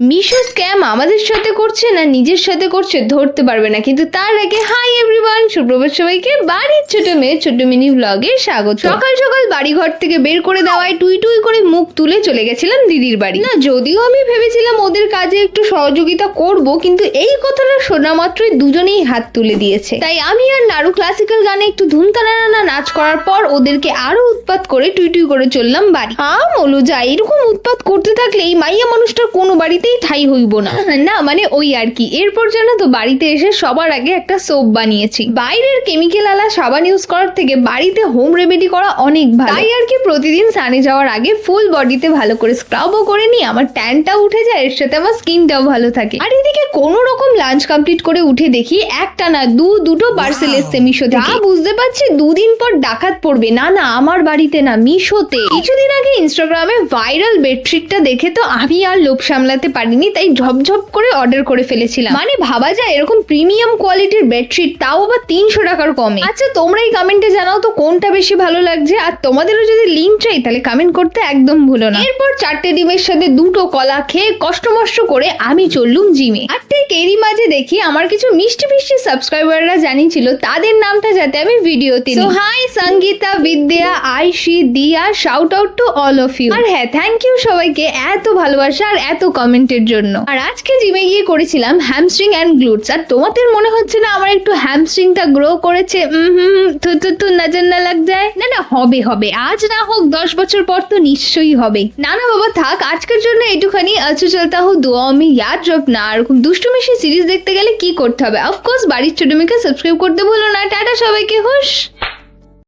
Meesho scam আমাদের সাথে করছে না নিজের সাথে করছে ধরতে পারবে না, কিন্তু তার আগে হাই এভরিওয়ান, সুপ্রভাত সবাইকে। বাড়ির ছোট মেয়ে ছোট মিনি ব্লগে স্বাগত। সকাল সকাল বাড়ি ঘর থেকে বের করে দেওয়ায় টুই টুই করে মুখ তুলে চলে গেছিলাম দিদির বাড়ি। না, যদিও আমি ভেবেছিলাম ওদের কাজে একটু সহযোগিতা করব, কিন্তু এই কথাটা শোনা মাত্রই দুজনেই হাত তুলে দিয়েছে। তাই আমি আর নাড়ু ক্লাসিক্যাল গানে একটু ধুমতানানা নাচ করার পর ওদেরকে আরো উৎপাত করে টুই টুই করে চললাম বাড়ি। মলু যা, এরকম উৎপাত করতে থাকলে এই মাইয়া মানুষটার কোনো বাড়িতেই ঠাই হইব না। না মানে ওই আর কি। এরপর জানো তো বাড়িতে এসে সবার আগে একটা সোপ বানিয়েছি। বাইরের কেমিক্যাল আলা সাবান ইউজ করার থেকে বাড়িতে হোম রেমেডি করা অনেক ভালো। তাই আর কি প্রতিদিন স্নানে যাওয়ার আগে ফুল বডিতে ভালো করে স্ক্রাবও করে নিই। আমার ট্যানটাও উঠে যায়, এর সাথে আমার স্কিনটাও ভালো থাকে। আর এদিকে কোনো রকম লাঞ্চ কমপ্লিট করে উঠে দেখি একটা না দুটো পার্সেল এসছে মিশো থেকে। বুঝতে পারছি দুদিন পর ডাকাত পড়বে। না না, আমার বাড়িতে না, মিশোতে। কিছুদিন আগে ইনস্টাগ্রামে ভাইরাল বেডশিটটা দেখে তো আমি আর লোভ সামলাতে পারিনি, তাই ঝপঝপ করে অর্ডার করে ফেলেছিলাম। মানে ভাবা যায় এরকম প্রিমিয়াম কোয়ালিটির বেডশিট, তাও আবার 300 টাকার কমে। আচ্ছা তোমরাই কমেন্টে জানাও তো কোনটা বেশি ভালো লাগছে, আর তোমাদেরও যদি লিঙ্ক চাই তাহলে কমেন্ট করতে একদম ভুলো না। এরপর 4টে ডিমের সাথে 2টো কলা খেয়ে কষ্ট করে আমি চললুম জিমে। আর ঠিক এরই মাঝে দেখি আমার কিছু মিষ্টি সাবস্ক্রাইবাররা জানিয়েছিল তাদের নামটা যাতে আমি ভিডিওতে নিই। High Sangeeta, Vidya, Aishi, Diya, shout out to all of you. আর হ্যাঁ, থ্যাংক ইউ সবাইকে এত ভালোবাসা আর এত কমেন্টের জন্য। আর আজকে জিমে গিয়ে করেছিলাম হ্যামস্ট্রিং এন্ড গ্লুটস। আর তোমাদের মনে হচ্ছে না আমার একটু হ্যামস্ট্রিংটা গ্রো করেছে? থু নজর না লাগ যায়। না হবে, আজ না হোক 10 বছর পর তো নিশ্চয়ই হবে। না বাবা থাক, আজকের জন্য একটুখানি আচ্ছা চলতা হো দুয়া আমি ইয়াদ রখনা। আর দুষ্টু মিষ্টি সিরিজ দেখতে গেলে কি করতে হবে? অফকোর্স বাড়ির ছোট মেয়েকে সাবস্ক্রাইব করতে ভুলো না। টাটা সবাইকে, হুশ।